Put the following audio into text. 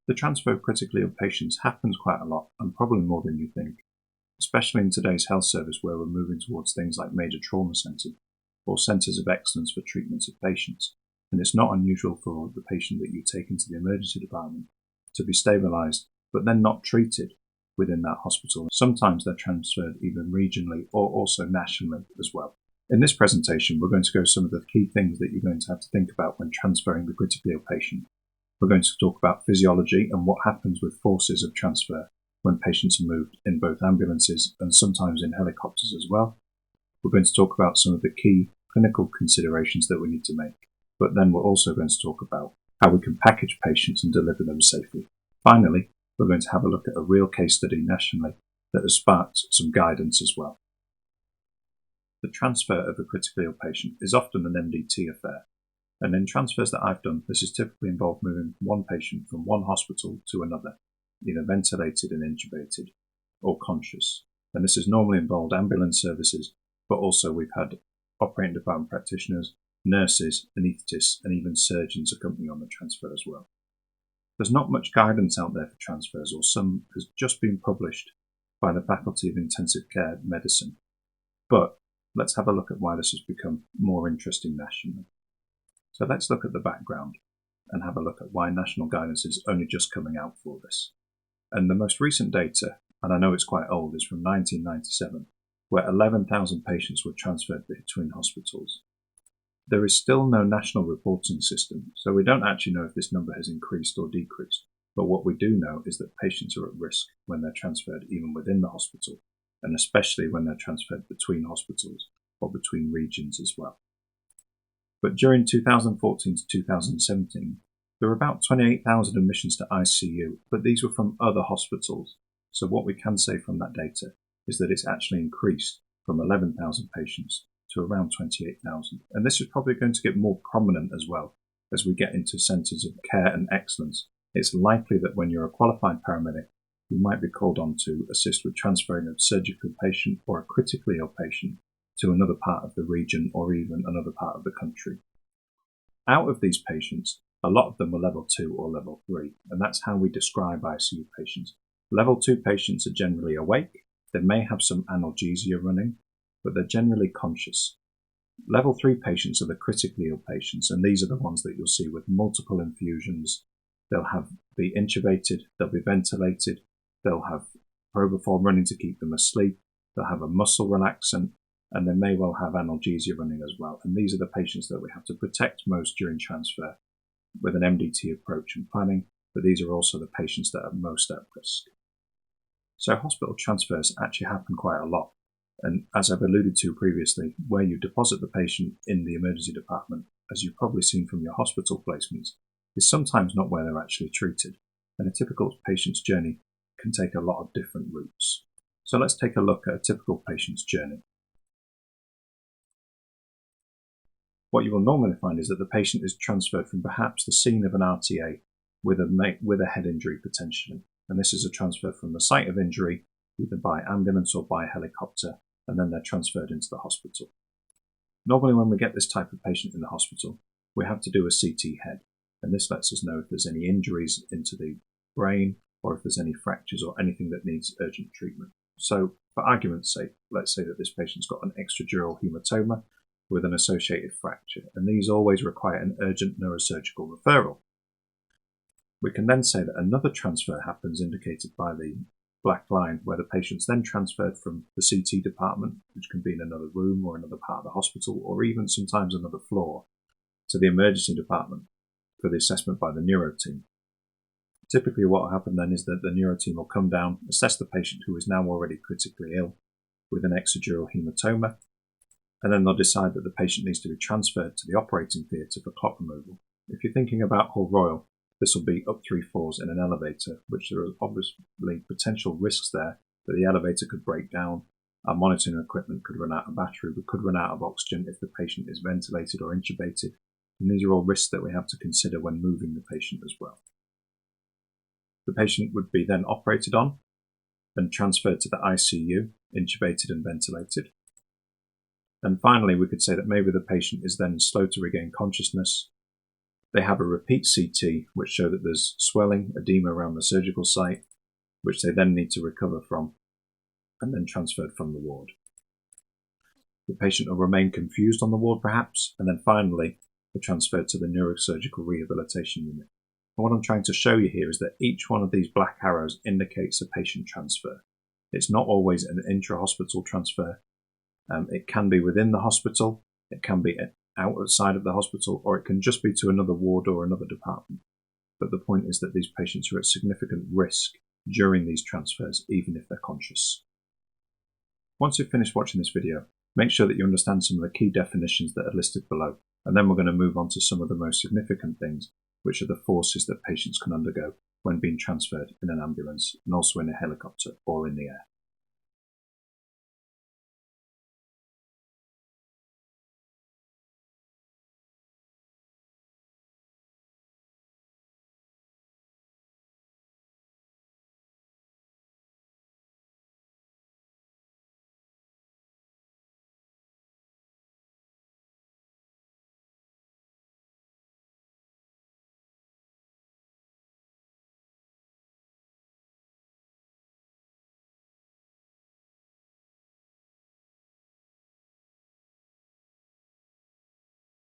The transfer of critically ill patients happens quite a lot, and probably more than you think, especially in today's health service where we're moving towards things like major trauma centres or centres of excellence for treatments of patients. And it's not unusual for the patient that you take into the emergency department to be stabilised, but then not treated within that hospital. Sometimes they're transferred even regionally or also nationally as well. In this presentation, we're going to go some of the key things that you're going to have to think about when transferring the critically ill patient. We're going to talk about physiology and what happens with forces of transfer when patients are moved in both ambulances and sometimes in helicopters as well. We're going to talk about some of the key clinical considerations that we need to make, but then we're also going to talk about how we can package patients and deliver them safely. Finally, we're going to have a look at a real case study nationally that has sparked some guidance as well. The transfer of a critically ill patient is often an MDT affair. And in transfers that I've done, this has typically involved moving one patient from one hospital to another, either ventilated and intubated or conscious. And this has normally involved ambulance services, but also we've had operating department practitioners, nurses, anaesthetists, and even surgeons accompanying on the transfer as well. There's not much guidance out there for transfers, or some has just been published by the Faculty of Intensive Care Medicine. But let's have a look at why this has become more interesting nationally. So let's look at the background and have a look at why national guidance is only just coming out for this. And the most recent data, and I know it's quite old, is from 1997, where 11,000 patients were transferred between hospitals. There is still no national reporting system, so we don't actually know if this number has increased or decreased. But what we do know is that patients are at risk when they're transferred even within the hospital, and especially when they're transferred between hospitals or between regions as well. But during 2014 to 2017, there were about 28,000 admissions to ICU, but these were from other hospitals. So what we can say from that data is that it's actually increased from 11,000 patients to around 28,000. And this is probably going to get more prominent as well as we get into centres of care and excellence. It's likely that when you're a qualified paramedic, you might be called on to assist with transferring a surgical patient or a critically ill patient to another part of the region or even another part of the country. Out of these patients, a lot of them were level 2 or level 3, and that's how we describe ICU patients. Level 2 patients are generally awake. They may have some analgesia running, but they're generally conscious. Level 3 patients are the critically ill patients, and these are the ones that you'll see with multiple infusions. They'll be intubated, they'll be ventilated, they'll have propofol running to keep them asleep, they'll have a muscle relaxant, and they may well have analgesia running as well. And these are the patients that we have to protect most during transfer with an MDT approach and planning, but these are also the patients that are most at risk. So hospital transfers actually happen quite a lot. And as I've alluded to previously, where you deposit the patient in the emergency department, as you've probably seen from your hospital placements, is sometimes not where they're actually treated. And a typical patient's journey can take a lot of different routes. So let's take a look at a typical patient's journey. What you will normally find is that the patient is transferred from perhaps the scene of an RTA with a head injury potentially. And this is a transfer from the site of injury, either by ambulance or by helicopter, and then they're transferred into the hospital. Normally when we get this type of patient in the hospital, we have to do a CT head. And this lets us know if there's any injuries into the brain or if there's any fractures or anything that needs urgent treatment. So for argument's sake, let's say that this patient's got an extradural hematoma with an associated fracture, and these always require an urgent neurosurgical referral. We can then say that another transfer happens indicated by the black line, where the patient's then transferred from the CT department, which can be in another room or another part of the hospital, or even sometimes another floor, to the emergency department for the assessment by the neuro team. Typically what will happen then is that the neuro team will come down, assess the patient who is now already critically ill with an extradural hematoma, and then they'll decide that the patient needs to be transferred to the operating theatre for clot removal. If you're thinking about Hull Royal, this will be up 3 floors in an elevator, which there are obviously potential risks there that the elevator could break down, our monitoring equipment could run out of battery, we could run out of oxygen if the patient is ventilated or intubated, and these are all risks that we have to consider when moving the patient as well. The patient would be then operated on and transferred to the ICU, intubated and ventilated. And finally, we could say that maybe the patient is then slow to regain consciousness, They have a repeat CT, which show that there's swelling, edema around the surgical site, which they then need to recover from, and then transferred from the ward. The patient will remain confused on the ward perhaps, and then finally they're transferred to the neurosurgical rehabilitation unit. And what I'm trying to show you here is that each one of these black arrows indicates a patient transfer. It's not always an intra-hospital transfer. It can be within the hospital, it can be outside of the hospital, or it can just be to another ward or another department. But the point is that these patients are at significant risk during these transfers, even if they're conscious. Once you've finished watching this video, make sure that you understand some of the key definitions that are listed below, and then we're going to move on to some of the most significant things, which are the forces that patients can undergo when being transferred in an ambulance and also in a helicopter or in the air.